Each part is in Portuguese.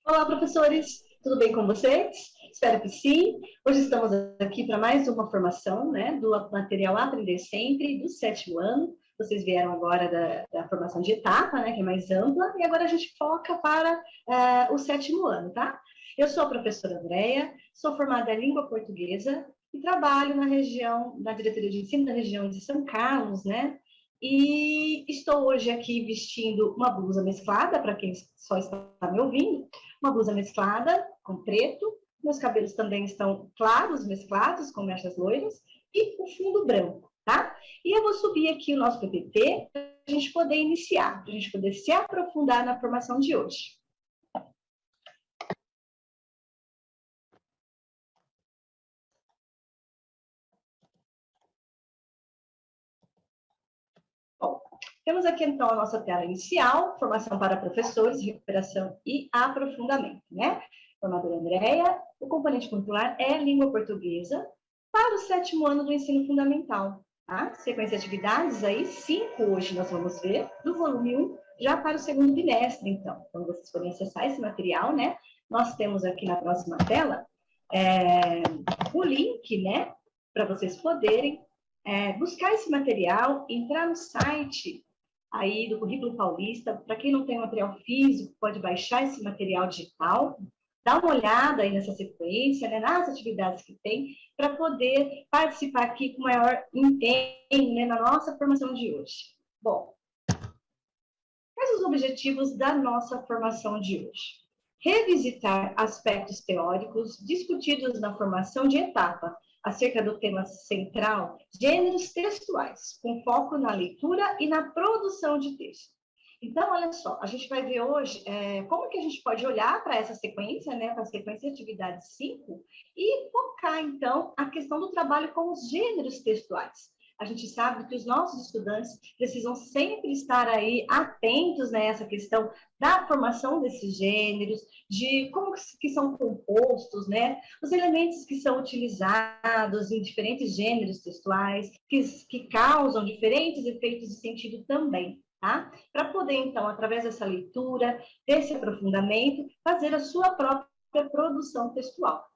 Olá, professores! Tudo bem com vocês? Espero que sim. Hoje estamos aqui para mais uma formação, né, do material Aprender Sempre, do 7º ano. Vocês vieram agora da formação de etapa, né, que é mais ampla, e agora a gente foca para o 7º ano, tá? Eu sou a professora Andréia, sou formada em língua portuguesa e trabalho na diretoria de ensino da região de São Carlos, né? E estou hoje aqui vestindo uma blusa mesclada, para quem só está me ouvindo, uma blusa mesclada com preto, meus cabelos também estão claros, mesclados, com mechas loiras, e o fundo branco, tá? E eu vou subir aqui o nosso PPT para a gente poder iniciar, para a gente poder se aprofundar na formação de hoje. Bom, temos aqui então a nossa tela inicial, formação para professores, recuperação e aprofundamento, né? Formadora Andréia, o componente curricular é língua portuguesa para o 7º ano do ensino fundamental, tá? Sequência de atividades aí, 5 hoje nós vamos ver, do volume 1, já para o 2º bimestre, então. Quando vocês forem acessar esse material, né? Nós temos aqui na próxima tela o link, né? Para vocês poderem buscar esse material, entrar no site aí do Currículo Paulista. Para quem não tem material físico, pode baixar esse material digital, dar uma olhada aí nessa sequência, né, nas atividades que tem, para poder participar aqui com maior empenho, né, na nossa formação de hoje. Bom, quais os objetivos da nossa formação de hoje? Revisitar aspectos teóricos discutidos na formação de etapa, acerca do tema central, gêneros textuais, com foco na leitura e na produção de texto. Então, olha só, a gente vai ver hoje como que a gente pode olhar para essa sequência, né, para a sequência de atividade 5, e focar, então, a questão do trabalho com os gêneros textuais. A gente sabe que os nossos estudantes precisam sempre estar aí atentos nessa questão da formação desses gêneros, de como que são compostos, né? Os elementos que são utilizados em diferentes gêneros textuais, que causam diferentes efeitos de sentido também, tá? Para poder, então, através dessa leitura, desse aprofundamento, fazer a sua própria produção textual.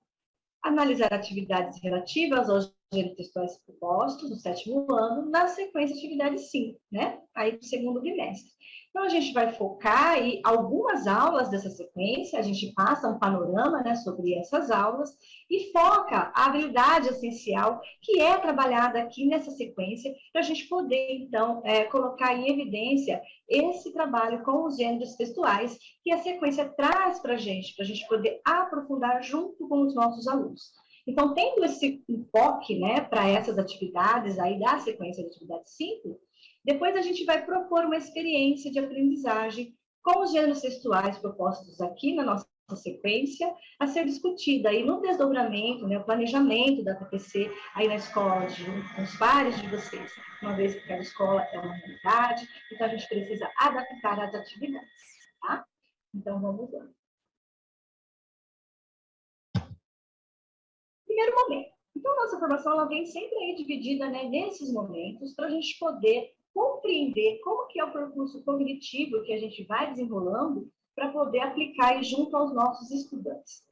Analisar atividades relativas aos gêneros textuais propostos no 7º ano, na sequência de atividade 5, né? Aí para o 2º bimestre. Então, a gente vai focar aí algumas aulas dessa sequência, a gente passa um panorama, né, sobre essas aulas e foca a habilidade essencial que é trabalhada aqui nessa sequência, para a gente poder, então, colocar em evidência esse trabalho com os gêneros textuais que a sequência traz para a gente poder aprofundar junto com os nossos alunos. Então, tendo esse enfoque, né, para essas atividades aí da sequência de atividade 5, depois a gente vai propor uma experiência de aprendizagem com os gêneros textuais propostos aqui na nossa sequência, a ser discutida aí no desdobramento, né, o planejamento da TPC aí na escola, junto com os pares de vocês, uma vez que cada escola é uma realidade, então a gente precisa adaptar as atividades, tá? Então, vamos lá. Primeiro momento. Então, nossa formação ela vem sempre aí dividida, né, nesses momentos, para a gente poder compreender como que é o percurso cognitivo que a gente vai desenrolando para poder aplicar junto aos nossos estudantes.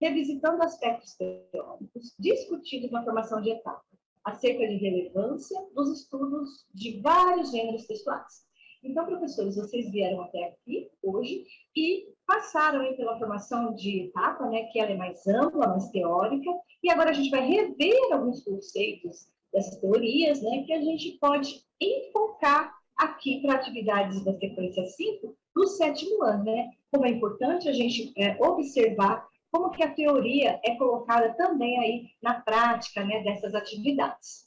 Revisitando aspectos teóricos discutidos na formação de etapa, acerca de relevância dos estudos de vários gêneros textuais. Então, professores, vocês vieram até aqui hoje e passaram aí pela formação de etapa, né, que ela é mais ampla, mais teórica, e agora a gente vai rever alguns conceitos dessas teorias, né, que a gente pode enfocar aqui para atividades da sequência 5 do 7º ano, né? Como é importante a gente observar como que a teoria é colocada também aí na prática, né, dessas atividades.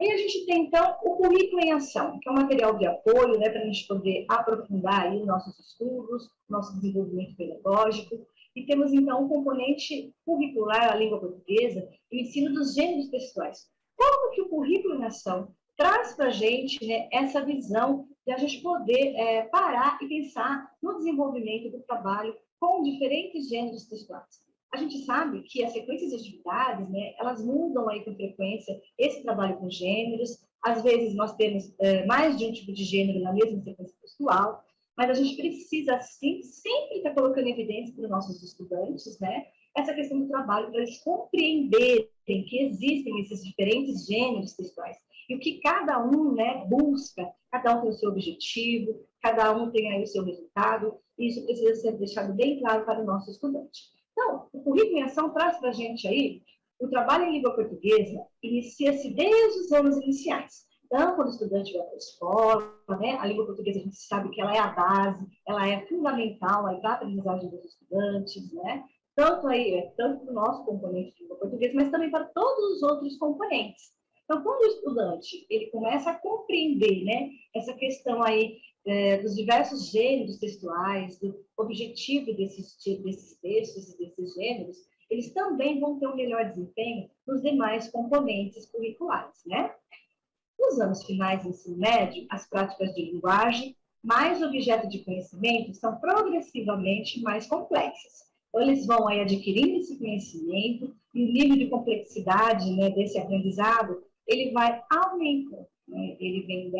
E a gente tem, então, o currículo em ação, que é um material de apoio, né, para a gente poder aprofundar aí nossos estudos, nosso desenvolvimento pedagógico. E temos, então, um componente curricular, a língua portuguesa, e o ensino dos gêneros textuais. Como que o currículo em ação traz para a gente, né, essa visão de a gente poder parar e pensar no desenvolvimento do trabalho com diferentes gêneros textuais. A gente sabe que as sequências de atividades, né, elas mudam aí com frequência esse trabalho com gêneros. Às vezes nós temos mais de um tipo de gênero na mesma sequência textual. mas a gente precisa, sim, sempre estar colocando em evidência para os nossos estudantes, né, essa questão do trabalho, para eles compreenderem que existem esses diferentes gêneros textuais e o que cada um, né, busca, cada um tem o seu objetivo, cada um tem aí o seu resultado, e isso precisa ser deixado bem claro para o nosso estudante. Então, o Currículo em Ação traz para a gente aí o trabalho em língua portuguesa inicia-se desde os anos iniciais. Então, quando o estudante vai para a escola, né, a língua portuguesa a gente sabe que ela é a base, ela é fundamental para a aprendizagem dos estudantes, né? Tanto para o nosso componente de língua portuguesa, mas também para todos os outros componentes. Então, quando o estudante ele começa a compreender, né, essa questão aí dos diversos gêneros textuais, do objetivo desses textos e desses gêneros, eles também vão ter um melhor desempenho nos demais componentes curriculares, né? Nos anos finais do ensino médio, as práticas de linguagem, mais objeto de conhecimento, são progressivamente mais complexas. Então, eles vão aí adquirindo esse conhecimento e o nível de complexidade, né, desse aprendizado, ele vai aumentando. Né? Ele vem,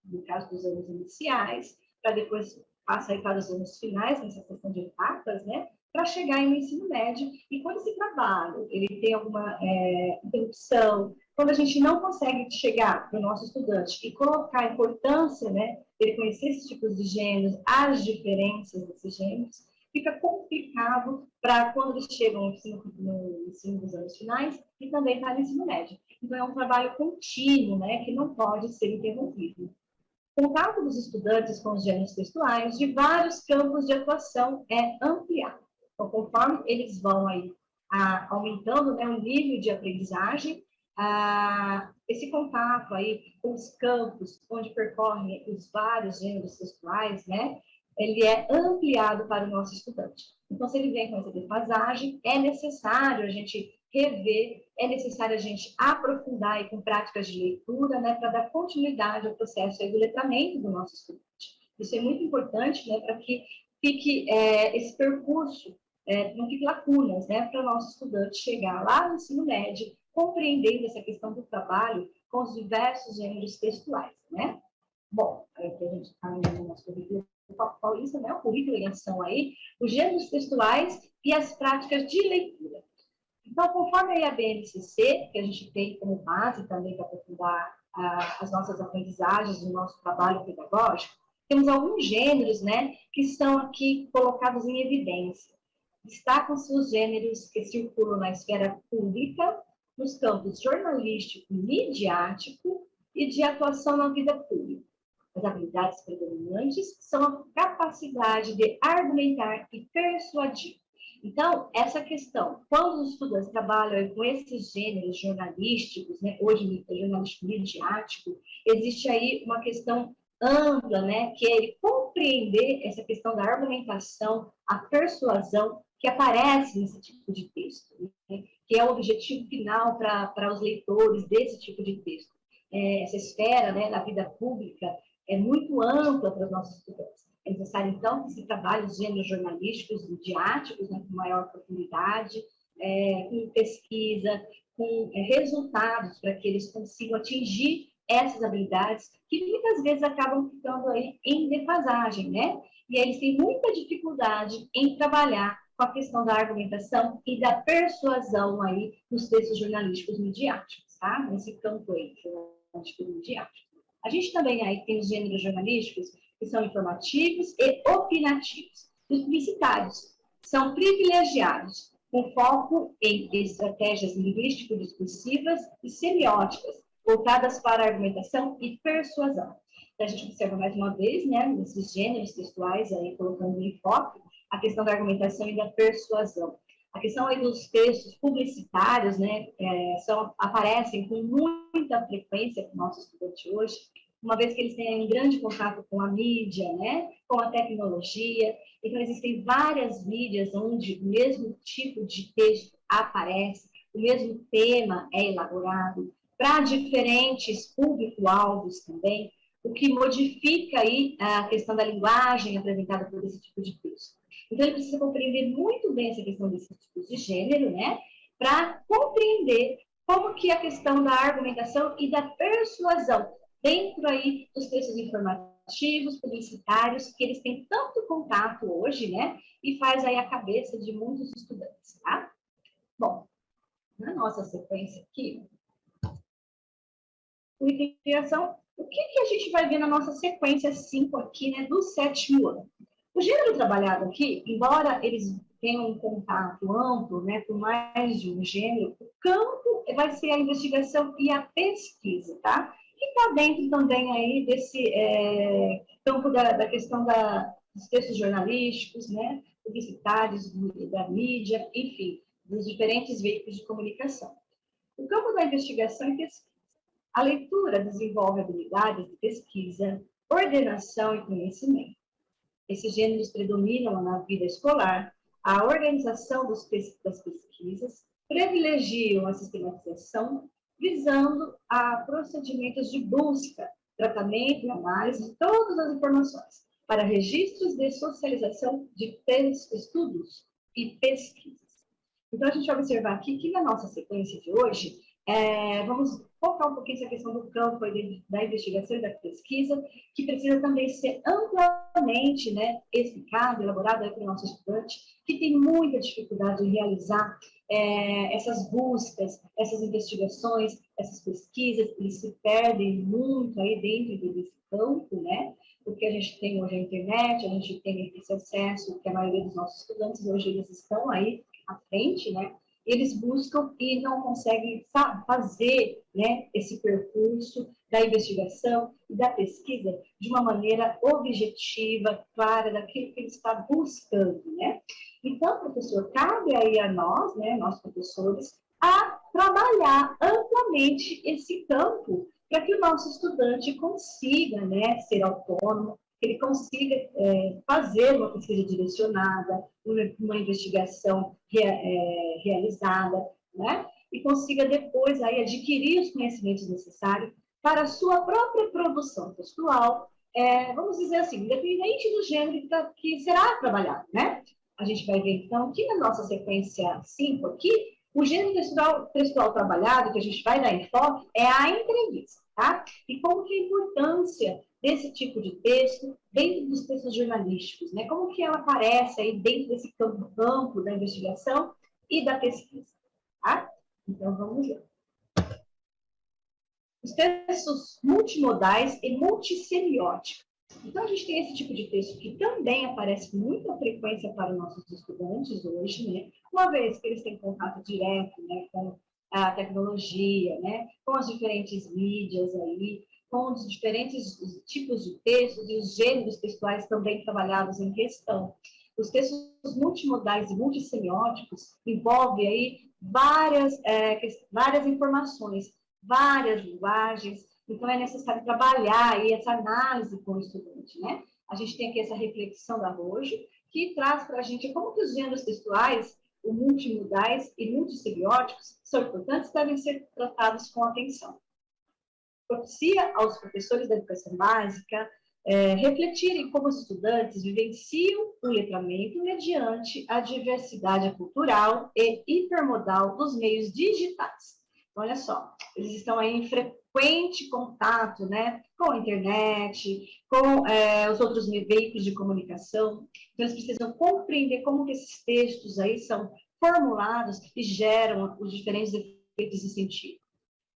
no caso dos anos iniciais, para depois passar aí para os anos finais, nessa questão de etapas, né, para chegar no ensino médio. E quando esse trabalho ele tem alguma interrupção, quando a gente não consegue chegar para o nosso estudante e colocar a importância, né, ele conhecer esses tipos de gêneros, as diferenças desses gêneros, fica complicado para quando eles chegam no ensino dos anos finais e também para o ensino médio. Então, é um trabalho contínuo, né, que não pode ser interrompido. O contato dos estudantes com os gêneros textuais de vários campos de atuação é ampliado. Então, conforme eles vão aí aumentando, né, o nível de aprendizagem, esse contato aí com os campos onde percorrem os vários gêneros textuais, né, ele é ampliado para o nosso estudante. Então, se ele vem com essa defasagem, é necessário a gente rever, é necessário a gente aprofundar aí com práticas de leitura, né, para dar continuidade ao processo aí do letramento do nosso estudante. Isso é muito importante, né, para que fique esse percurso, não fique lacunas, né, para o nosso estudante chegar lá no ensino médio, compreendendo essa questão do trabalho com os diversos gêneros textuais, né? Bom, aí que a gente está no nosso currículo paulista, né, o currículo em ação aí, os gêneros textuais e as práticas de leitura. Então, conforme a BNCC, que a gente tem como base também para aprofundar as nossas aprendizagens, o nosso trabalho pedagógico, temos alguns gêneros, né, que são aqui colocados em evidência. Destacam-se os gêneros que circulam na esfera pública, nos campos jornalístico, midiático e de atuação na vida pública. As habilidades predominantes são a capacidade de argumentar e persuadir. Então, essa questão, quando os estudantes trabalham com esses gêneros jornalísticos, né, hoje jornalístico midiático, existe aí uma questão ampla, né, que é ele compreender essa questão da argumentação, a persuasão que aparece nesse tipo de texto, né, que é o objetivo final para os leitores desse tipo de texto. Essa esfera, né, da vida pública é muito ampla para os nossos estudantes. É necessário, então, que se trabalhe os gêneros jornalísticos, midiáticos, né, com maior profundidade, com pesquisa, com resultados, para que eles consigam atingir essas habilidades, que muitas vezes acabam ficando aí em defasagem, né? E eles têm muita dificuldade em trabalhar com a questão da argumentação e da persuasão aí nos textos jornalísticos midiáticos, tá? Nesse campo aí, jornalístico midiático. A gente também aí tem os gêneros jornalísticos que são informativos e opinativos. Os publicitários são privilegiados, com foco em estratégias linguístico-discursivas e semióticas, voltadas para a argumentação e persuasão. Então, a gente observa mais uma vez, né, nesses gêneros textuais, aí, colocando em foco a questão da argumentação e da persuasão. A questão aí dos textos publicitários, né, aparecem com muita frequência para o nosso estudante hoje, uma vez que eles têm um grande contato com a mídia, né, com a tecnologia. Então, existem várias mídias onde o mesmo tipo de texto aparece, o mesmo tema é elaborado, para diferentes público-alvos também, o que modifica aí a questão da linguagem apresentada por esse tipo de texto. Então, ele precisa compreender muito bem essa questão desses tipos de gênero, né, para compreender como que a questão da argumentação e da persuasão dentro aí dos textos informativos informativos, publicitários, que eles têm tanto contato hoje, né? E faz aí a cabeça de muitos estudantes, tá? Bom, na nossa sequência aqui, o item de criação, o que a gente vai ver na nossa sequência 5 aqui, né, do 7º ano? O gênero trabalhado aqui, embora eles tenham um contato amplo, né, com mais de um gênero, o campo vai ser a investigação e a pesquisa, tá? Que está dentro também aí desse campo da questão dos textos jornalísticos, né, publicitários, da mídia, enfim, dos diferentes veículos de comunicação. O campo da investigação e pesquisa. A leitura desenvolve habilidades de pesquisa, ordenação e conhecimento. Esses gêneros predominam na vida escolar, a organização das pesquisas, privilegiam a sistematização, visando a procedimentos de busca, tratamento e análise de todas as informações, para registros de socialização de estudos e pesquisas. Então, a gente vai observar aqui que na nossa sequência de hoje, vamos focar um pouquinho essa questão do campo da investigação e da pesquisa, que precisa também ser amplamente, né, explicado, elaborado para o nosso estudante, que tem muita dificuldade em realizar essas buscas, essas investigações, essas pesquisas, eles se perdem muito aí dentro desse campo, né? Porque a gente tem hoje a internet, a gente tem esse acesso, que a maioria dos nossos estudantes hoje eles estão aí à frente, né? Eles buscam e não conseguem fazer, né, esse percurso da investigação e da pesquisa de uma maneira objetiva, clara, daquilo que ele está buscando, né? Então, professor, cabe aí a nós, né, nós professores, a trabalhar amplamente esse campo para que o nosso estudante consiga, né, ser autônomo, que ele consiga fazer uma pesquisa direcionada, uma investigação realizada, né? E consiga depois aí adquirir os conhecimentos necessários para a sua própria produção textual, vamos dizer assim, independente do gênero que será trabalhado, né? A gente vai ver, então, que na nossa sequência 5 aqui, o gênero textual trabalhado, que a gente vai dar enfoque, é a entrevista, tá? E como que a importância desse tipo de texto dentro dos textos jornalísticos, né? Como que ela aparece aí dentro desse campo da investigação e da pesquisa, tá? Então, vamos lá. Os textos multimodais e multissemióticos. Então, a gente tem esse tipo de texto que também aparece com muita frequência para os nossos estudantes hoje, né? Uma vez que eles têm contato direto, né, com a tecnologia, né, com as diferentes mídias aí, com os diferentes tipos de textos e os gêneros textuais também trabalhados em questão. Os textos multimodais e multissemióticos envolvem aí várias informações, várias linguagens. Então, é necessário trabalhar aí essa análise com o estudante, né? A gente tem aqui essa reflexão da Rojo, que traz para a gente como que os gêneros textuais, o multimodais e multissemióticos, são importantes e devem ser tratados com atenção. Propicia aos professores da educação básica refletirem como os estudantes vivenciam o letramento mediante a diversidade cultural e hipermodal dos meios digitais. Olha só, eles estão aí em frequente contato, né, com a internet, com os outros veículos de comunicação. Então, eles precisam compreender como que esses textos aí são formulados e geram os diferentes efeitos de sentido.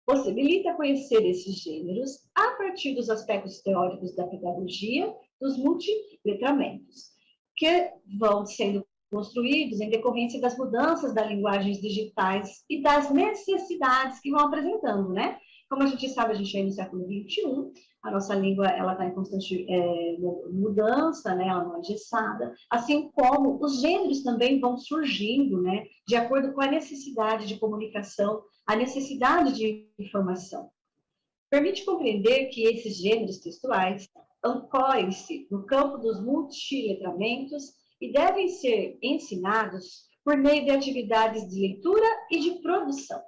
Possibilita conhecer esses gêneros a partir dos aspectos teóricos da pedagogia dos multiletramentos, que vão sendo construídos em decorrência das mudanças das linguagens digitais e das necessidades que vão apresentando, né? Como a gente sabe, a gente é no século XXI, a nossa língua ela está em constante mudança, né? Ela não é engessada, assim como os gêneros também vão surgindo, né? De acordo com a necessidade de comunicação, a necessidade de informação. Permite compreender que esses gêneros textuais ancorem-se no campo dos multiletramentos e devem ser ensinados por meio de atividades de leitura e de produção.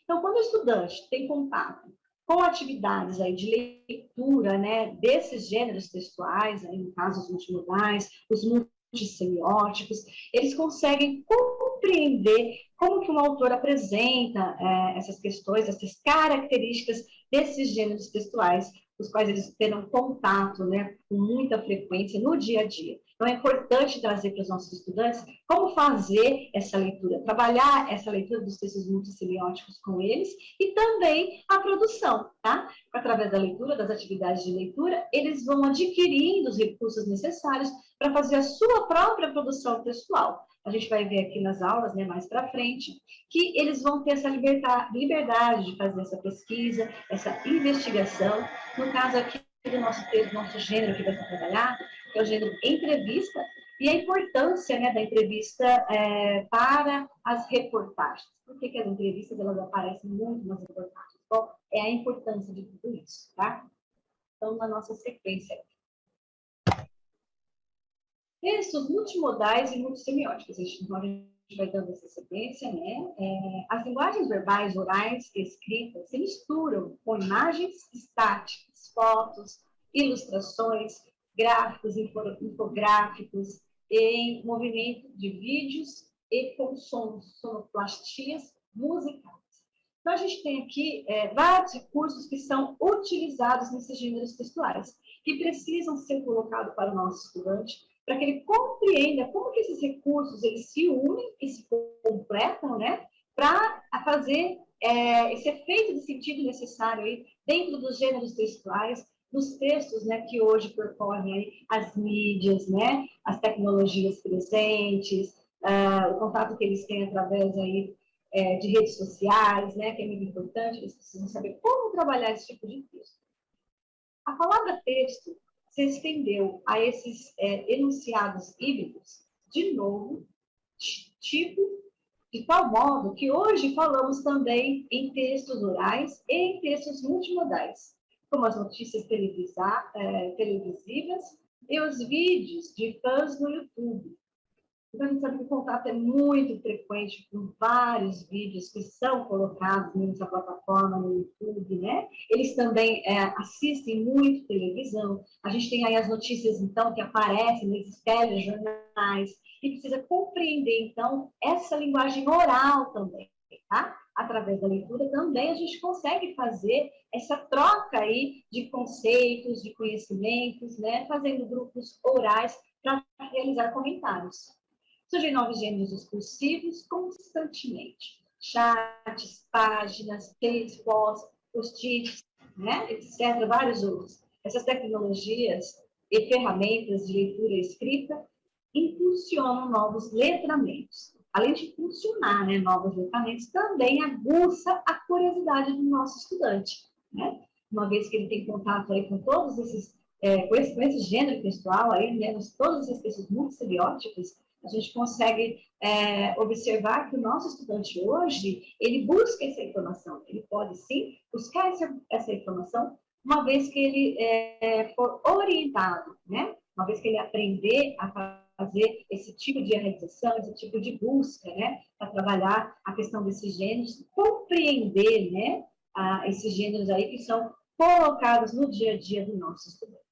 Então, quando o estudante tem contato com atividades aí de leitura, né, desses gêneros textuais, aí no caso os multimodais, os multissemióticos, eles conseguem compreender como que um autor apresenta essas questões, essas características desses gêneros textuais os quais eles terão contato, né, com muita frequência no dia a dia. Então, é importante trazer para os nossos estudantes como fazer essa leitura, trabalhar essa leitura dos textos multissemióticos com eles e também a produção, tá? Através da leitura, das atividades de leitura, eles vão adquirindo os recursos necessários para fazer a sua própria produção textual. A gente vai ver aqui nas aulas, né, mais para frente, que eles vão ter essa liberdade de fazer essa pesquisa, essa investigação. No caso aqui do nosso texto, do nosso gênero que vai ser trabalhado, que é o gênero entrevista, e a importância, né, da entrevista para as reportagens. Por que as entrevistas elas aparecem muito nas reportagens? Bom, é a importância de tudo isso, tá? Então, na nossa sequência aqui. Textos multimodais e multissemióticos. A gente vai dando essa sequência, né? As linguagens verbais, orais e escritas se misturam com imagens estáticas, fotos, ilustrações, gráficos, infográficos, em movimento de vídeos e com sons, sonoplastias musicais. Então, a gente tem aqui vários recursos que são utilizados nesses gêneros textuais, que precisam ser colocados para o nosso estudante, para que ele compreenda como que esses recursos eles se unem e se completam, né, para fazer esse efeito de sentido necessário aí dentro dos gêneros textuais, dos textos, né, que hoje percorrem aí as mídias, né, as tecnologias presentes, o contato que eles têm através aí de redes sociais, né, que é muito importante, eles precisam saber como trabalhar esse tipo de texto. A palavra texto se estendeu a esses enunciados híbridos, de novo, tipo, de tal modo que hoje falamos também em textos orais e em textos multimodais, como as notícias televisivas e os vídeos de fãs no YouTube. Então, a gente sabe que o contato é muito frequente com vários vídeos que são colocados nessa plataforma no YouTube, né? Eles também assistem muito televisão. A gente tem aí as notícias, então, que aparecem nesses telejornais e precisa compreender, então, essa linguagem oral também, tá? Através da leitura também a gente consegue fazer essa troca aí de conceitos, de conhecimentos, né? Fazendo grupos orais para realizar comentários. Surgem novos gêneros discursivos constantemente. Chats, páginas, textos, post-its, né, etc., vários outros. Essas tecnologias e ferramentas de leitura e escrita impulsionam novos letramentos. Além de funcionar, né, novos letramentos, também aguça a curiosidade do nosso estudante, né? Uma vez que ele tem contato aí com todos esses, com esse gênero textual, aí, né, todos esses textos multissemióticos, a gente consegue observar que o nosso estudante hoje, ele busca essa informação, ele pode sim buscar essa informação, uma vez que ele for orientado, né? Uma vez que ele aprender a fazer esse tipo de realização, esse tipo de busca, né? Para trabalhar a questão desses gêneros, compreender, né? Esses gêneros aí que são colocados no dia a dia do nosso estudante.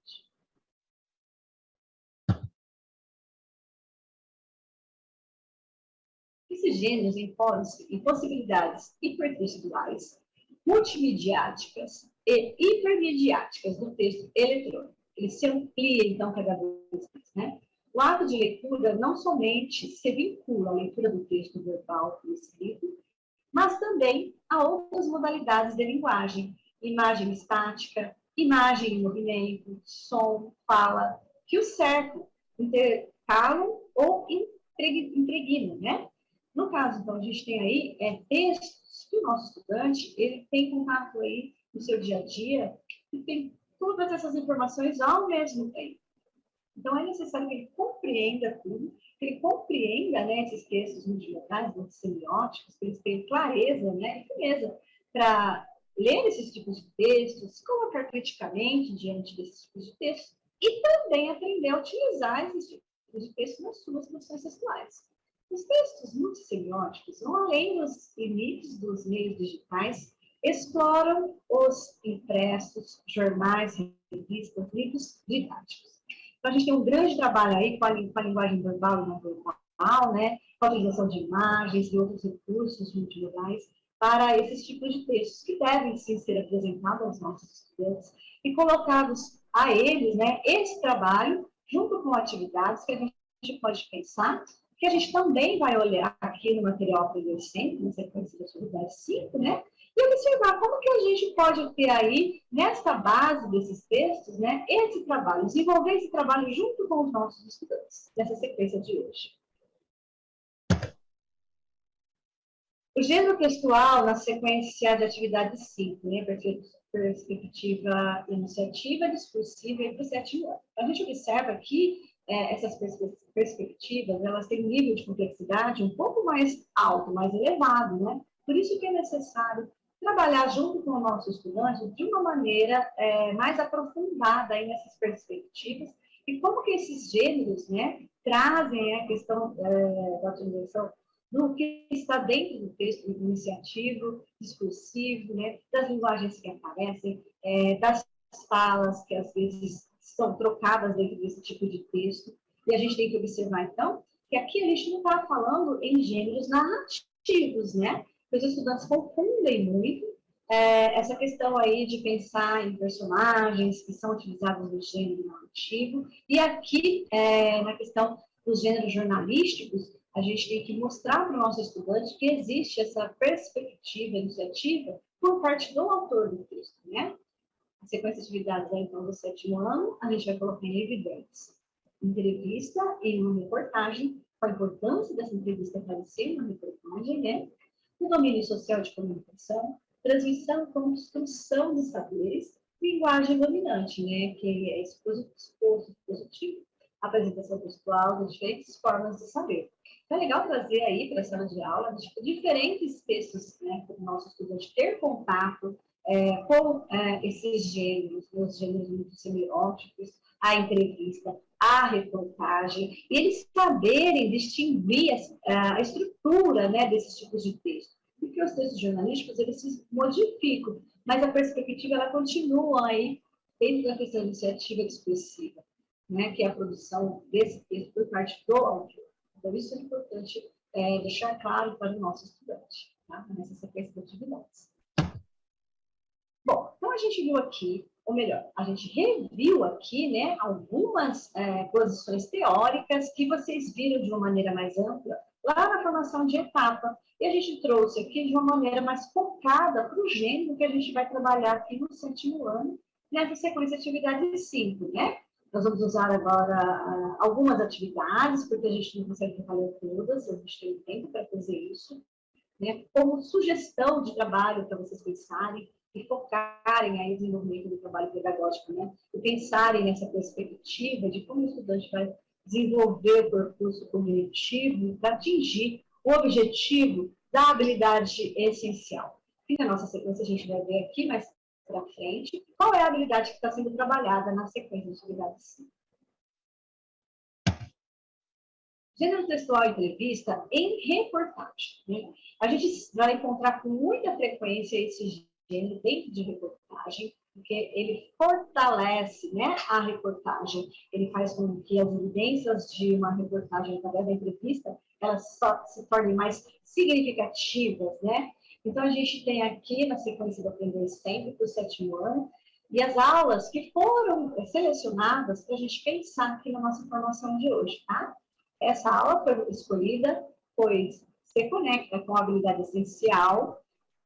Esses gêneros em possibilidades hipertextuais, multimediáticas e hipermediáticas do texto eletrônico. Ele se amplia, então, cada vez mais, né? O ato de leitura não somente se vincula à leitura do texto verbal e escrito, mas também a outras modalidades de linguagem, imagem estática, imagem em movimento, som, fala, que o cercam, intercalam ou impregnam, né? No caso, então, a gente tem aí textos que o nosso estudante ele tem contato aí no seu dia a dia e tem todas essas informações ao mesmo tempo. Então, é necessário que ele compreenda tudo, que ele compreenda, né, esses textos multimodais, multissemióticos, que eles tenham clareza, né, e firmeza para ler esses tipos de textos, se colocar criticamente diante desses tipos de textos e também aprender a utilizar esses tipos de textos nas suas produções textuais. Os textos multissemióticos vão além dos limites dos meios digitais, exploram os impressos, jornais, revistas, livros didáticos. Então, a gente tem um grande trabalho aí com a linguagem verbal e não verbal, né? Com a utilização de imagens e outros recursos multimodais, para esses tipos de textos que devem sim ser apresentados aos nossos estudantes e colocados a eles, né, esse trabalho, junto com atividades que a gente pode pensar, que a gente também vai olhar aqui no material Aprender Sempre, na sequência da atividade 5, né, e observar como que a gente pode ter aí, nessa base desses textos, né, esse trabalho, desenvolver esse trabalho junto com os nossos estudantes, nessa sequência de hoje. O gênero textual, na sequência de atividade 5, né, perspectiva iniciativa, discursiva e para o 7º ano. A gente observa que essas perspectivas, elas têm um nível de complexidade um pouco mais alto, mais elevado, né? Por isso que é necessário trabalhar junto com o nosso estudante de uma maneira mais aprofundada aí nessas perspectivas e como que esses gêneros, né, trazem a questão da utilização do que está dentro do texto iniciativo, discursivo, né, das linguagens que aparecem, das falas que às vezes são trocadas dentro desse tipo de texto. E a gente tem que observar, então, que aqui a gente não está falando em gêneros narrativos, né? Os estudantes confundem muito essa questão aí de pensar em personagens que são utilizados no gênero narrativo. E aqui, na questão dos gêneros jornalísticos, a gente tem que mostrar para o nosso estudante que existe essa perspectiva iniciativa por parte do autor do texto, né? A sequência de atividades, então, do 7º ano, a gente vai colocar em evidência entrevista e uma reportagem, a importância dessa entrevista aparecer na reportagem, né? O domínio social de comunicação, transmissão e construção de saberes, linguagem dominante, né? Que é exposto positivo, apresentação textual das diferentes formas de saber. Então, é legal trazer aí para a sala de aula diferentes textos, né, para o nosso estudante ter contato com esses gêneros, os gêneros muito semióticos, a entrevista, a reportagem, e eles saberem distinguir a estrutura, né, desses tipos de texto. Porque os textos jornalísticos, eles se modificam, mas a perspectiva, ela continua aí dentro da questão iniciativa discursiva, né, que é a produção desse texto por parte do autor. Então, isso é importante deixar claro para o nosso estudante, tá? Nessa sequência de atividades. Bom, então a gente viu aqui, ou melhor, a gente reviu aqui, né, algumas posições teóricas que vocês viram de uma maneira mais ampla lá na formação de etapa. E a gente trouxe aqui de uma maneira mais focada para o gênero que a gente vai trabalhar aqui no 7º ano, nessa sequência de atividade 5, né? Nós vamos usar agora algumas atividades, porque a gente não consegue trabalhar todas, a gente tem tempo para fazer isso, né? Como sugestão de trabalho para vocês pensarem e focarem aí no desenvolvimento do trabalho pedagógico, né? E pensarem nessa perspectiva de como o estudante vai desenvolver o percurso cognitivo para atingir o objetivo da habilidade essencial. E na nossa sequência a gente vai ver aqui mais para frente qual é a habilidade que está sendo trabalhada na sequência de atividades 5. Gênero textual e entrevista em reportagem, né? A gente vai encontrar com muita frequência esse gênero dentro de reportagem, porque ele fortalece, né, a reportagem. Ele faz com que as evidências de uma reportagem através da entrevista, elas só se tornem mais significativas, né? Então, a gente tem aqui, na sequência do Aprender Sempre, para o 7º ano, e as aulas que foram selecionadas para a gente pensar aqui na nossa formação de hoje, tá? Essa aula foi escolhida, pois se conecta com a habilidade essencial,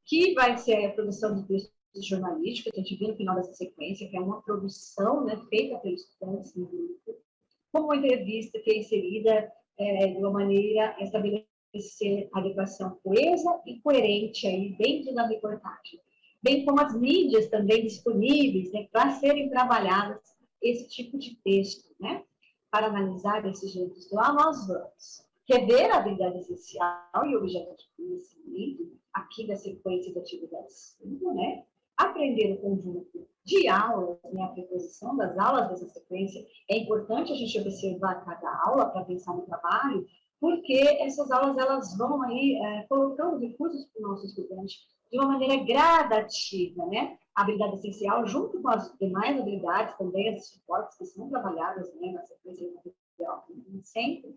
que vai ser a produção de textos jornalísticos, que a gente viu no final dessa sequência, que é uma produção, né, feita pelos estudantes no grupo, como uma entrevista que é inserida de uma maneira a estabelecer a adequação coesa e coerente aí dentro da reportagem, bem como as mídias também disponíveis, né, para serem trabalhadas esse tipo de texto, né? Para analisar esse jeito textual, nós vamos rever a habilidade essencial e objeto de conhecimento, aqui da sequência de atividades 5, né? Aprender o conjunto de aulas, né? A preposição das aulas dessa sequência. É importante a gente observar cada aula para pensar no trabalho, porque essas aulas elas vão aí colocando recursos para o nosso estudante de uma maneira gradativa, né? A habilidade essencial, junto com as demais habilidades, também as suportes que são trabalhadas, né, na sequência de sempre,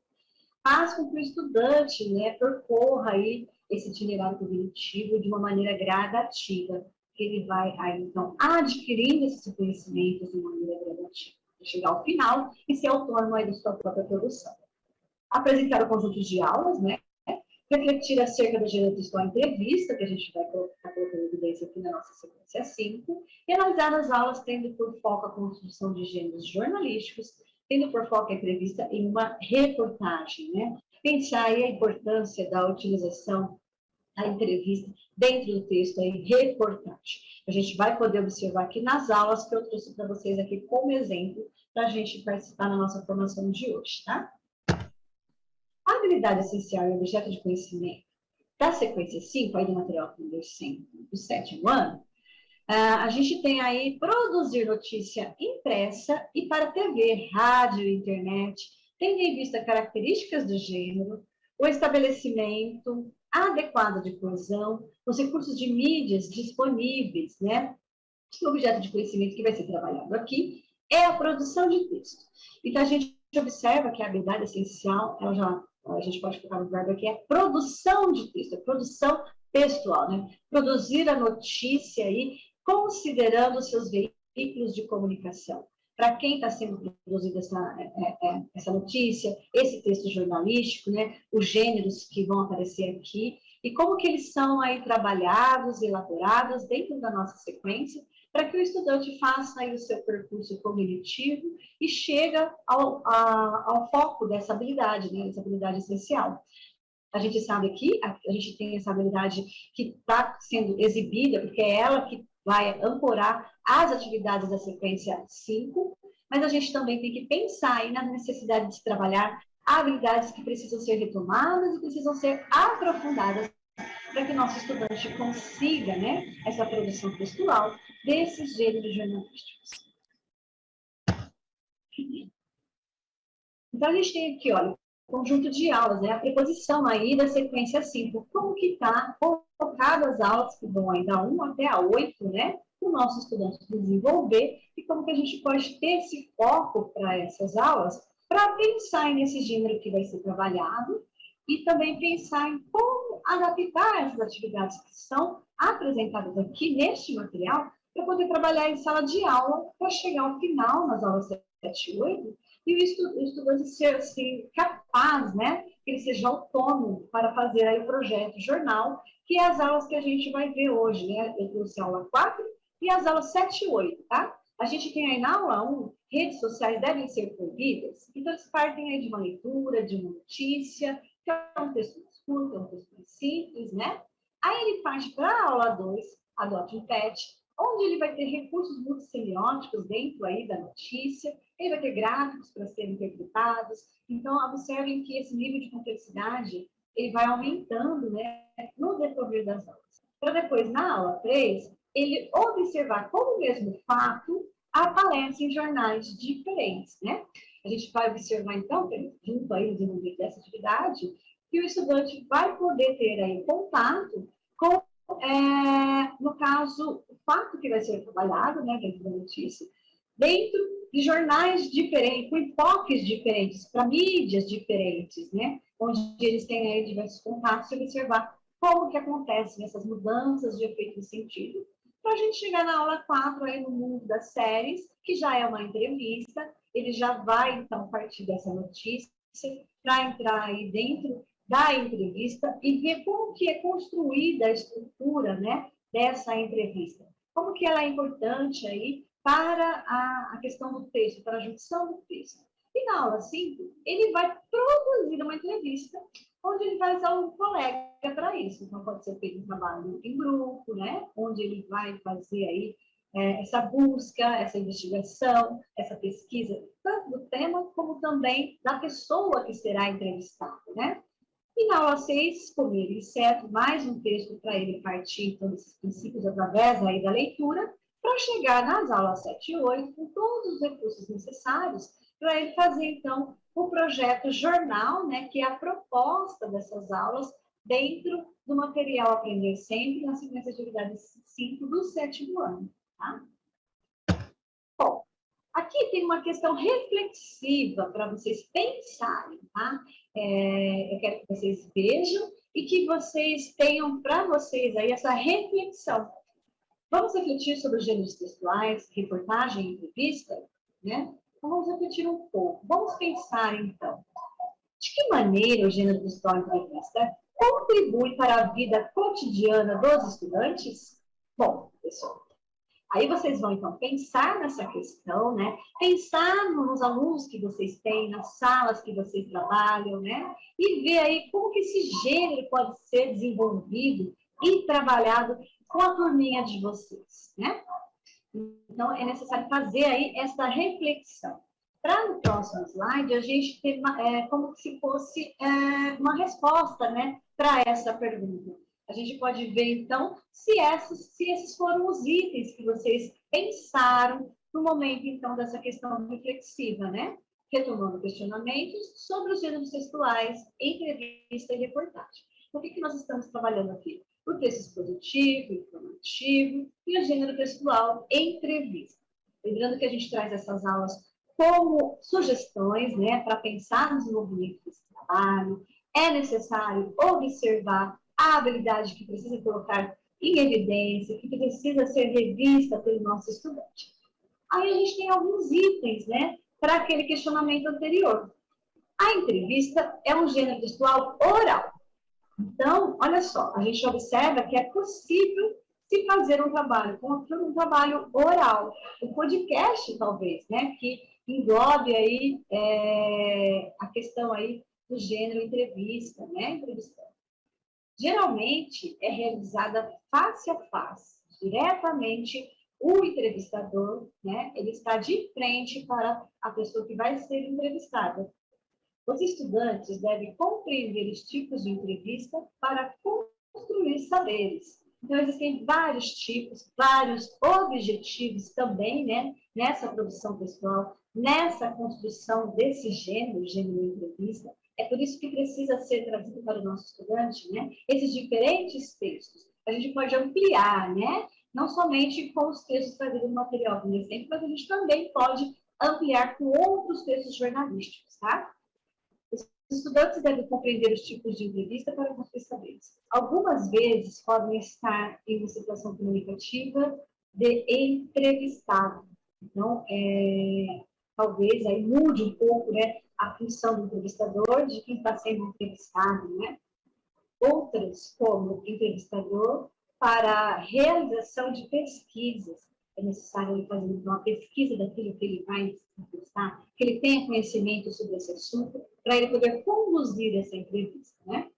faz com que o estudante, né, percorra aí esse itinerário cognitivo de uma maneira gradativa, que ele vai aí, então, adquirindo esses conhecimentos de uma maneira gradativa, para chegar ao final e ser autônomo aí da sua própria produção. Apresentar o conjunto de aulas, né? Refletir acerca da gênero textual entrevista, que a gente vai colocar colocando evidência aqui na nossa sequência 5, e analisar as aulas tendo por foco a construção de gêneros jornalísticos, tendo por foco a entrevista em uma reportagem, né? Pensar aí a importância da utilização da entrevista dentro do texto aí, reportagem. A gente vai poder observar aqui nas aulas que eu trouxe para vocês aqui como exemplo, para a gente participar na nossa formação de hoje, tá? A habilidade essencial e objeto de conhecimento da sequência 5, aí do material do 7º ano, a gente tem aí produzir notícia impressa e para TV, rádio e internet, tendo em vista características do gênero, o estabelecimento adequado de coesão, os recursos de mídias disponíveis, né? O objeto de conhecimento que vai ser trabalhado aqui é a produção de texto. Então, a gente observa que a habilidade essencial, a gente pode colocar no verbo aqui, é produção de texto, é produção textual, né? Produzir a notícia aí, considerando os seus veículos de comunicação. Para quem está sendo produzida essa notícia, esse texto jornalístico, né? Os gêneros que vão aparecer aqui, e como que eles são aí trabalhados, elaborados dentro da nossa sequência, para que o estudante faça aí o seu percurso cognitivo e chega ao foco dessa habilidade, né? Essa habilidade essencial. A gente sabe aqui, a gente tem essa habilidade que está sendo exibida, porque é ela que vai ancorar as atividades da sequência 5, mas a gente também tem que pensar aí na necessidade de se trabalhar habilidades que precisam ser retomadas e precisam ser aprofundadas para que o nosso estudante consiga, né, essa produção textual desses gêneros jornalísticos. Então, a gente tem aqui, olha, conjunto de aulas, né? A preposição aí da sequência 5. Como que está colocado as aulas que vão aí da 1 até a 8, né? Para o nosso estudante desenvolver e como que a gente pode ter esse foco para essas aulas para pensar nesse gênero que vai ser trabalhado e também pensar em como adaptar essas atividades que são apresentadas aqui neste material para poder trabalhar em sala de aula para chegar ao final, nas aulas 7 e 8, e o estudante ser assim, capaz, né, que ele seja autônomo para fazer aí o projeto jornal, que é as aulas que a gente vai ver hoje, né? Eu trouxe a aula 4 e as aulas 7 e 8, tá? A gente tem aí na aula 1, redes sociais devem ser proibidas, então eles partem aí de uma leitura, de uma notícia, que é um texto mais curto, é um texto mais simples, né? Aí ele parte para a aula 2, adote um PET, onde ele vai ter recursos multissemióticos dentro aí da notícia, ele vai ter gráficos para serem interpretados. Então, observem que esse nível de complexidade ele vai aumentando, né, no decorrer das aulas. Para depois, na aula 3, ele observar como o mesmo fato aparece em jornais diferentes, né? A gente vai observar, então, junto aí no desenvolvimento dessa atividade, que o estudante vai poder ter aí contato com no caso, o fato que vai ser trabalhado, né, dentro da notícia, dentro de jornais diferentes, com enfoques diferentes, para mídias diferentes, né, onde eles têm aí diversos contatos e observar como que acontecem essas mudanças de efeito e sentido, para a gente chegar na aula 4, aí no mundo das séries, que já é uma entrevista, ele já vai, então, partir dessa notícia para entrar aí dentro da entrevista e ver como que é construída a estrutura, né, dessa entrevista. Como que ela é importante aí para a questão do texto, para a junção do texto. E na aula 5, ele vai produzir uma entrevista onde ele vai usar um colega para isso. Então, pode ser feito um trabalho em grupo, né, onde ele vai fazer aí essa busca, essa investigação, essa pesquisa, tanto do tema como também da pessoa que será entrevistada, né? E na aula 6, comigo, exceto mais um texto para ele partir então, desses princípios através aí da leitura, para chegar nas aulas 7 e 8 com todos os recursos necessários para ele fazer, então, o projeto jornal, né, que é a proposta dessas aulas dentro do material Aprender Sempre, na sequência de atividades 5 do 7º ano. Tá? Bom, aqui tem uma questão reflexiva para vocês pensarem, tá? Eu quero que vocês vejam e que vocês tenham para vocês aí essa reflexão. Vamos refletir sobre os gêneros textuais, reportagem e entrevista, né? Então, vamos refletir um pouco. Vamos pensar, então, de que maneira o gênero textual e entrevista contribui para a vida cotidiana dos estudantes? Bom, pessoal, aí vocês vão, então, pensar nessa questão, né? Pensar nos alunos que vocês têm, nas salas que vocês trabalham, né? E ver aí como que esse gênero pode ser desenvolvido e trabalhado com a turminha de vocês, né? Então, é necessário fazer aí essa reflexão. Para no próximo slide, a gente ter como se fosse uma resposta, né, para essa pergunta. A gente pode ver, então, se esses foram os itens que vocês pensaram no momento, então, dessa questão reflexiva, né? Retomando questionamentos sobre os gêneros textuais, entrevista e reportagem. Por que nós estamos trabalhando aqui? O texto expositivo, informativo e o gênero textual, entrevista. Lembrando que a gente traz essas aulas como sugestões, né, para pensar no desenvolvimento desse trabalho. É necessário observar a habilidade que precisa colocar em evidência, que precisa ser revista pelo nosso estudante. Aí a gente tem alguns itens, né, para aquele questionamento anterior. A entrevista é um gênero textual oral. Então, olha só, a gente observa que é possível se fazer um trabalho oral. O podcast, talvez, né, que englobe aí a questão aí do gênero entrevista, né, entrevistando. Geralmente é realizada face a face, diretamente o entrevistador, né, ele está de frente para a pessoa que vai ser entrevistada. Os estudantes devem compreender os tipos de entrevista para construir saberes. Então, existem vários tipos, vários objetivos também, né, nessa produção textual, nessa construção desse gênero entrevista. É por isso que precisa ser trazido para o nosso estudante, né, esses diferentes textos. A gente pode ampliar, né, não somente com os textos trazidos no material do exemplo, mas a gente também pode ampliar com outros textos jornalísticos, tá? Os estudantes devem compreender os tipos de entrevista para construir saberes. Algumas vezes podem estar em uma situação comunicativa de entrevistado. Então, talvez aí mude um pouco, né, a função do entrevistador de quem está sendo entrevistado, né? Outras, como entrevistador, para a realização de pesquisas. É necessário ele fazer uma pesquisa daquilo que ele vai entrevistar, que ele tenha conhecimento sobre esse assunto, para ele poder conduzir essa entrevista, né?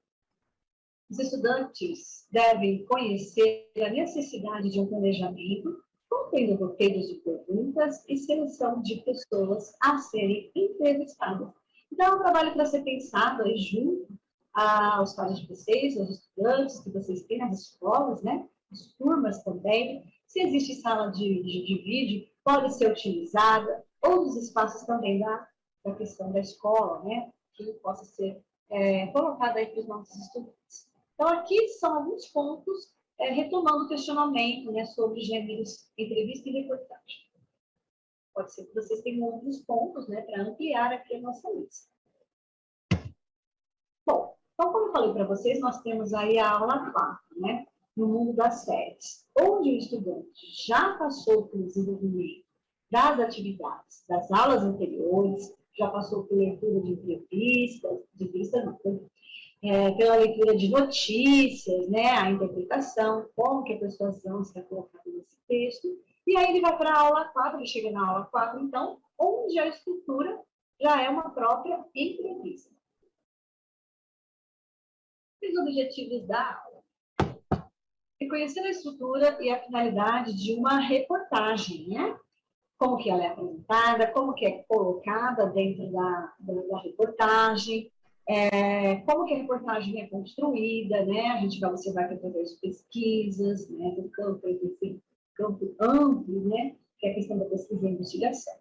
Os estudantes devem conhecer a necessidade de um planejamento, contendo roteiros de perguntas e seleção de pessoas a serem entrevistadas. Então, é um trabalho para ser pensado aí junto aos pais de vocês, aos estudantes que vocês têm nas escolas, né? As turmas também. Se existe sala de vídeo, pode ser utilizada, ou os espaços também da questão da escola, né? Que possa ser colocado aí para os nossos estudantes. Então, aqui são alguns pontos, retomando o questionamento, né, sobre gêneros, entrevista e reportagem. Pode ser que vocês tenham outros pontos, né, para ampliar aqui a nossa lista. Bom, então, como eu falei para vocês, nós temos aí a aula 4, né, no mundo das séries, onde o estudante já passou pelo desenvolvimento das atividades das aulas anteriores, já passou por leitura de entrevistas, não, pela leitura de notícias, né, a interpretação, como que a persuasão está colocada nesse texto, e aí ele vai para a aula 4, ele chega na aula 4, então, onde a estrutura já é uma própria entrevista. Os objetivos da aula. Reconhecer a estrutura e a finalidade de uma reportagem, né? Como que ela é apresentada, como que é colocada dentro da reportagem, como que a reportagem é construída, né? A gente vai observar que através de pesquisas, né, do campo amplo, né, que é a questão da pesquisa e investigação.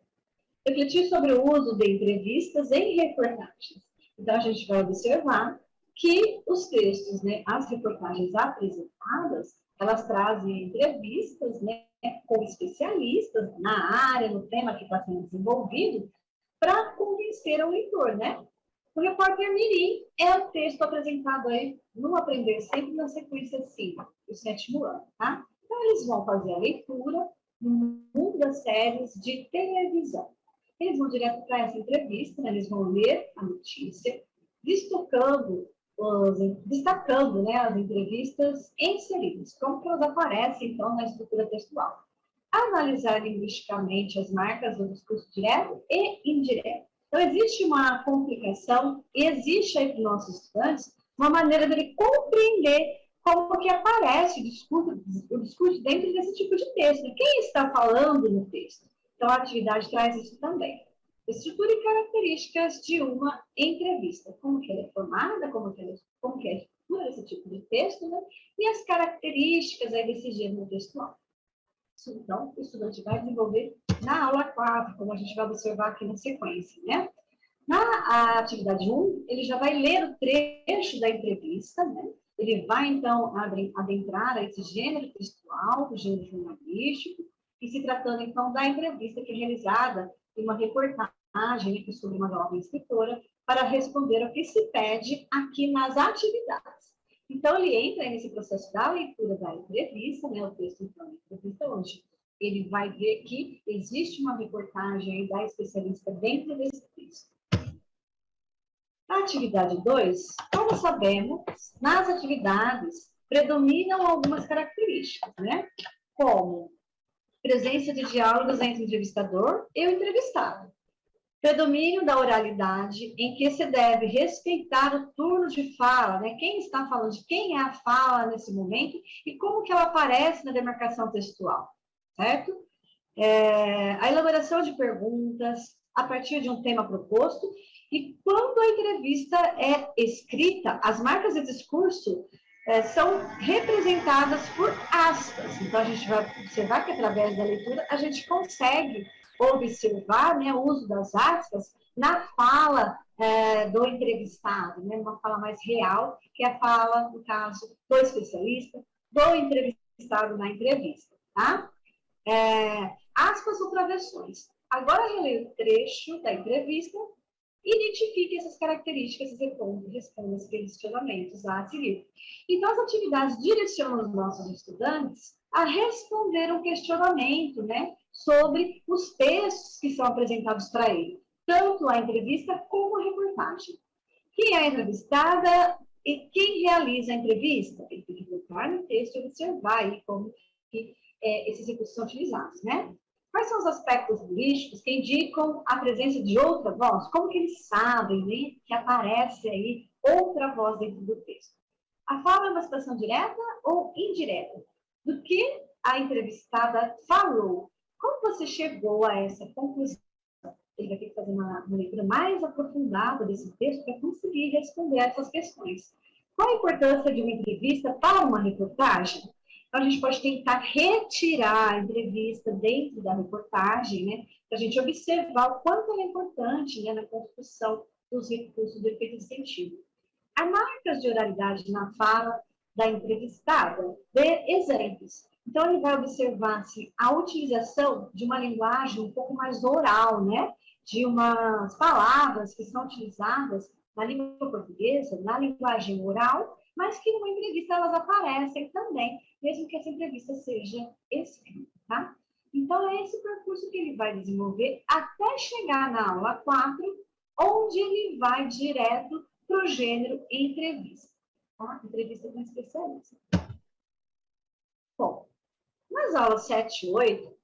Refletir sobre o uso de entrevistas em reportagens. Então, a gente vai observar que os textos, né, as reportagens apresentadas, elas trazem entrevistas, né, com especialistas na área, no tema que está sendo desenvolvido, para convencer o leitor, né? O repórter mirim é o texto apresentado aí no Aprender Sempre na sequência 5, do 7º ano, tá? Então, eles vão fazer a leitura no mundo das séries de televisão. Eles vão direto para essa entrevista, né? Eles vão ler a notícia, destacando né, as entrevistas inseridas, como que elas aparecem, então, na estrutura textual. Analisar linguisticamente as marcas do discurso direto e indireto. Então, existe uma complicação e existe aí para os nossos estudantes uma maneira de compreender como que aparece o discurso dentro desse tipo de texto. Quem está falando no texto? Então, a atividade traz isso também. Estrutura e características de uma entrevista. Como que ela é formada, como que é a estrutura desse tipo de texto, né? E as características aí desse gênero textual. Isso, então, o estudante vai desenvolver na aula 4, como a gente vai observar aqui na sequência, né? Na atividade 1, ele já vai ler o trecho da entrevista, né? Ele vai, então, adentrar a esse gênero textual, o gênero jornalístico, e se tratando, então, da entrevista que é realizada em uma reportagem sobre uma jovem escritora para responder ao que se pede aqui nas atividades. Então, ele entra nesse processo da leitura da entrevista, né, o texto, então, da entrevista hoje. Ele vai ver que existe uma reportagem da especialista dentro desse texto. Na atividade 2, como sabemos, nas atividades predominam algumas características, né? Como presença de diálogos entre o entrevistador e o entrevistado. Predomínio da oralidade, em que se deve respeitar o turno de fala, né? Quem está falando, de quem é a fala nesse momento e como que ela aparece na demarcação textual, certo? A elaboração de perguntas a partir de um tema proposto e quando a entrevista é escrita, as marcas de discurso são representadas por aspas. Então, a gente vai observar que, através da leitura, a gente consegue observar, né, o uso das aspas na fala do entrevistado, né, uma fala mais real, que é a fala, no caso, do especialista, do entrevistado na entrevista, tá? Aspas ou travessões. Agora, releia o trecho da entrevista, identifique essas características e responda os questionamentos a seguir. Então, as atividades direcionam os nossos estudantes a responder um questionamento, né, sobre os textos que são apresentados para ele, tanto a entrevista como a reportagem. Quem é entrevistada e quem realiza a entrevista? Ele tem que voltar no texto e observar aí como que esses recursos são utilizados, né? Quais são os aspectos linguísticos que indicam a presença de outra voz? Como que eles sabem, né, que aparece aí outra voz dentro do texto? A fala é uma citação direta ou indireta? Do que a entrevistada falou? Como você chegou a essa conclusão? Ele vai ter que fazer uma leitura mais aprofundada desse texto para conseguir responder a essas questões. Qual a importância de uma entrevista para uma reportagem? Então, a gente pode tentar retirar a entrevista dentro da reportagem, né, para a gente observar o quanto ela é importante, né, na construção dos recursos do efeito incentivo. Há marcas de oralidade na fala da entrevistada. Dê exemplos. Então, ele vai observar se a utilização de uma linguagem um pouco mais oral, né, de umas palavras que são utilizadas na língua portuguesa, na linguagem oral, mas que numa entrevista elas aparecem também, mesmo que essa entrevista seja escrita, tá? Então, é esse percurso que ele vai desenvolver até chegar na aula 4, onde ele vai direto para o gênero entrevista, tá? Entrevista com especialista. Bom, nas aulas 7 e 8,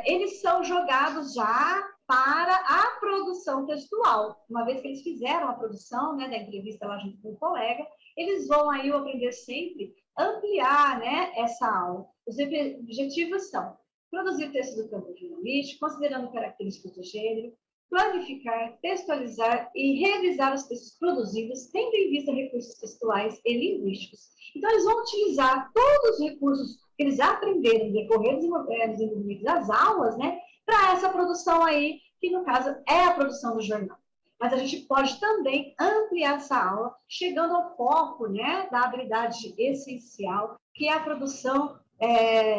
eles são jogados já para a produção textual. Uma vez que eles fizeram a produção, né, da entrevista lá junto com o colega, eles vão aí, o Aprender Sempre, ampliar, né, essa aula. Os objetivos são produzir texto do campo jornalístico, considerando características do gênero, planificar, textualizar e revisar os textos produzidos, tendo em vista recursos textuais e linguísticos. Então, eles vão utilizar todos os recursos que eles aprenderam no decorrer do desenvolvimento das aulas, né, para essa produção aí, que no caso é a produção do jornal. Mas a gente pode também ampliar essa aula, chegando ao foco, né, da habilidade essencial, que é a produção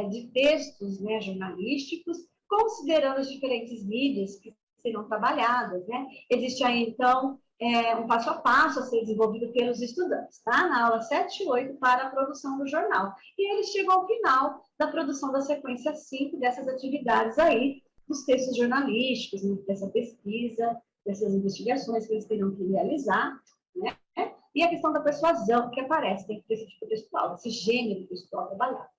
de textos, né, jornalísticos, considerando as diferentes mídias que serão trabalhadas, né? Existe aí, então, um passo a passo a ser desenvolvido pelos estudantes, tá? Na aula 7 e 8 para a produção do jornal. E eles chegam ao final da produção da sequência 5 dessas atividades aí, dos textos jornalísticos, né, dessa pesquisa, dessas investigações que eles terão que realizar, né? E a questão da persuasão que aparece dentro desse tipo textual, desse gênero textual trabalhado.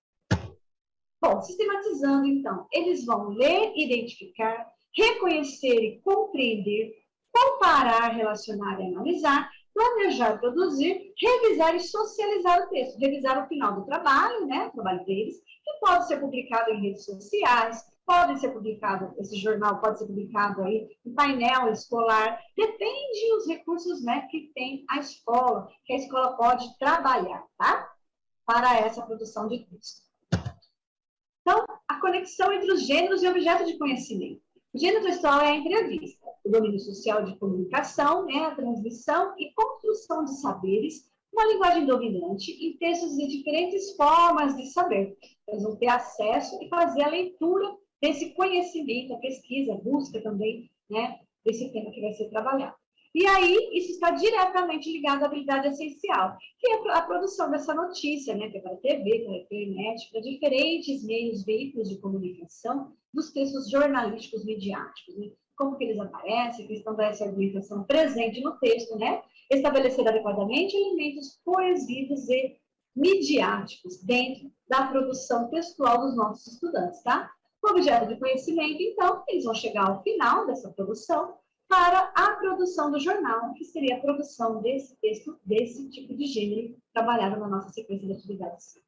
Bom, sistematizando, então, eles vão ler, identificar, reconhecer e compreender, comparar, relacionar e analisar, planejar, produzir, revisar e socializar o texto. Revisar o final do trabalho, né, o trabalho deles, que pode ser publicado em redes sociais, pode ser publicado, esse jornal pode ser publicado aí em painel escolar, depende dos recursos, né, que tem a escola, que a escola pode trabalhar, tá? Para essa produção de texto. Então, a conexão entre os gêneros e objetos de conhecimento. O gênero textual é a entrevista, o domínio social de comunicação, né, a transmissão e construção de saberes, uma linguagem dominante em textos de diferentes formas de saber. Eles vão ter acesso e fazer a leitura desse conhecimento, a pesquisa, a busca também, né, desse tema que vai ser trabalhado. E aí, isso está diretamente ligado à habilidade essencial, que é a produção dessa notícia, né, para a TV, para a internet, para diferentes meios, veículos de comunicação, dos textos jornalísticos midiáticos, né? Como que eles aparecem, a questão dessa argumentação presente no texto, né? Estabelecer adequadamente elementos coesivos e midiáticos dentro da produção textual dos nossos estudantes, tá? O objeto de conhecimento, então, eles vão chegar ao final dessa produção para a produção do jornal, que seria a produção desse texto, desse tipo de gênero, trabalhado na nossa sequência de atividades.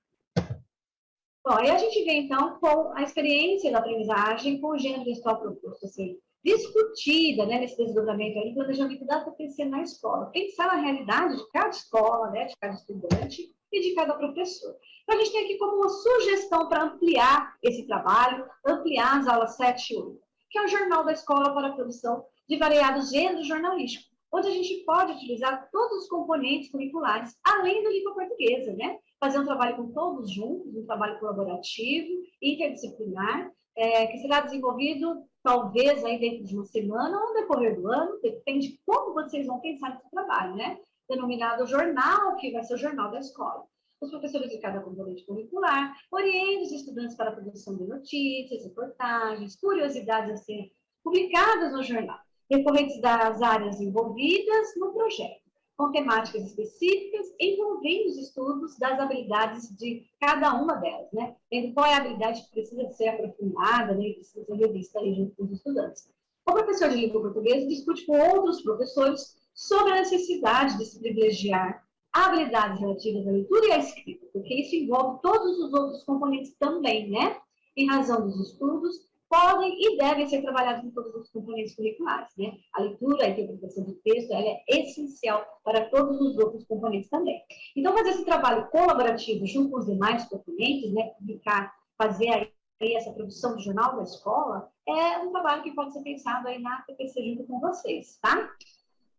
Bom, aí a gente vem, então, com a experiência da aprendizagem com o gênero textual proposto a ser discutida, né, nesse desdobramento aí, planejamento da TPC na escola. Pensar na realidade de cada escola, né, de cada estudante e de cada professor. Então, a gente tem aqui como uma sugestão para ampliar esse trabalho, ampliar as aulas 7 e 8, que é o Jornal da Escola para a produção de variados gêneros jornalísticos, onde a gente pode utilizar todos os componentes curriculares, além da língua portuguesa, né? Fazer um trabalho com todos juntos, um trabalho colaborativo, interdisciplinar, que será desenvolvido, talvez, aí dentro de uma semana ou no decorrer do ano, depende de como vocês vão pensar nesse trabalho, né? Denominado jornal, que vai ser o jornal da escola. Os professores de cada componente curricular orientem os estudantes para a produção de notícias, reportagens, curiosidades a serem publicadas no jornal, decorrentes das áreas envolvidas no projeto, com temáticas específicas, envolvendo os estudos das habilidades de cada uma delas, né? Vendo qual é a habilidade que precisa ser aprofundada, né? Precisa ser revista aí junto com os estudantes. O professor de língua portuguesa discute com outros professores sobre a necessidade de se privilegiar habilidades relativas à leitura e à escrita, porque isso envolve todos os outros componentes também, né? Em razão dos estudos, podem e devem ser trabalhados em todos os componentes curriculares, né? A leitura, a interpretação do texto, ela é essencial para todos os outros componentes também. Então, fazer esse trabalho colaborativo junto com os demais componentes, né? Publicar, fazer aí essa produção do jornal da escola, é um trabalho que pode ser pensado aí na TPC junto com vocês, tá?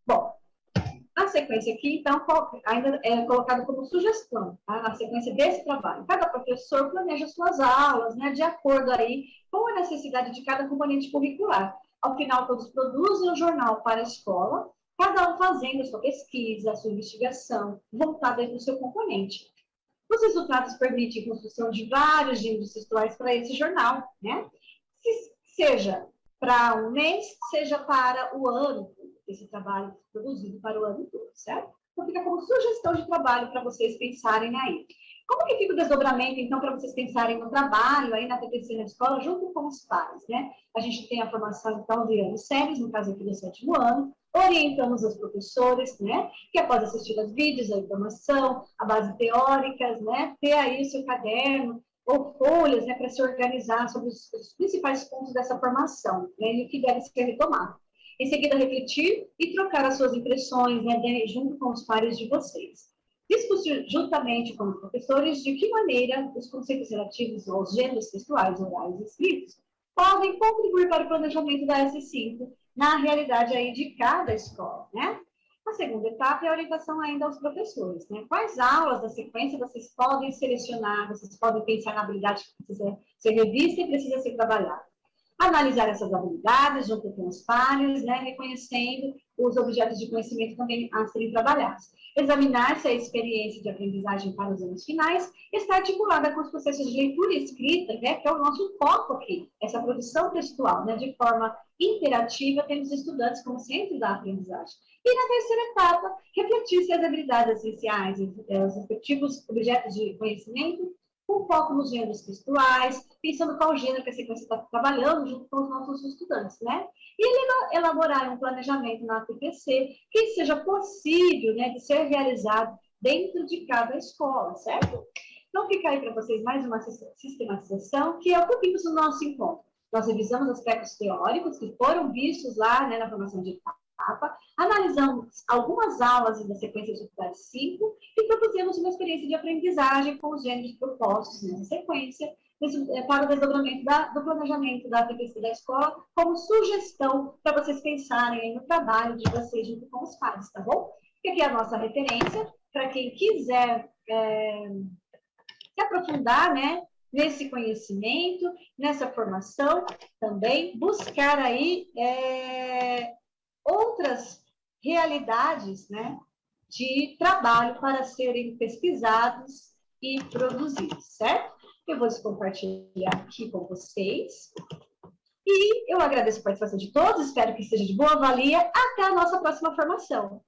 Bom, na sequência aqui, então, ainda é colocado como sugestão, tá? Na sequência desse trabalho. Cada professor planeja suas aulas, né, de acordo aí com a necessidade de cada componente curricular. Ao final, todos produzem um jornal para a escola, cada um fazendo a sua pesquisa, a sua investigação, voltada para o seu componente. Os resultados permitem a construção de vários gêneros textuais para esse jornal, né? Seja para um mês, seja para o ano, esse trabalho produzido para o ano todo, certo? Então, fica como sugestão de trabalho para vocês pensarem aí. Como que fica o desdobramento, então, para vocês pensarem no trabalho aí na TPC na escola, junto com os pais, né? A gente tem a formação, então, de anos sérios, no caso aqui do 7º ano, orientamos os professores, né? Que após assistir aos vídeos, a informação, a base teóricas, né? Ter aí o seu caderno, ou folhas, né, para se organizar sobre os principais pontos dessa formação, né, e o que deve ser retomado. Em seguida, refletir e trocar as suas impressões, né, junto com os pares de vocês. Discutir juntamente com os professores de que maneira os conceitos relativos aos gêneros textuais, orais e escritos podem contribuir para o planejamento da S5 na realidade aí de cada escola, né? A segunda etapa é a orientação ainda aos professores, né? Quais aulas da sequência vocês podem selecionar, vocês podem pensar na habilidade que precisa ser revista e precisa ser trabalhada. Analisar essas habilidades junto com os pares, né, reconhecendo os objetos de conhecimento também a serem trabalhados. Examinar se a experiência de aprendizagem para os anos finais está articulada com os processos de leitura e escrita, né, que é o nosso foco aqui, essa produção textual, né, de forma interativa, tendo os estudantes como centro da aprendizagem. E na terceira etapa, refletir se as habilidades essenciais, os respectivos objetos de conhecimento, com foco nos gêneros textuais, pensando qual gênero que a sequência está trabalhando junto com os nossos estudantes, né? E elaborar um planejamento na APPC que seja possível, né, de ser realizado dentro de cada escola, certo? Então, fica aí para vocês mais uma sistematização, que é o que vimos no nosso encontro. Nós revisamos aspectos teóricos que foram vistos lá, né, na formação de etapa, analisamos algumas aulas da sequência de atividade 5 e propusemos uma experiência de aprendizagem com os gêneros propostos nessa sequência, para o desdobramento do planejamento da APPC da escola, como sugestão para vocês pensarem no trabalho de vocês junto com os pais, tá bom? E aqui é a nossa referência, para quem quiser se aprofundar, né, nesse conhecimento, nessa formação, também buscar aí outras realidades, né, de trabalho para serem pesquisados e produzidos, certo? Eu vou compartilhar aqui com vocês. E eu agradeço a participação de todos, espero que seja de boa valia. Até a nossa próxima formação.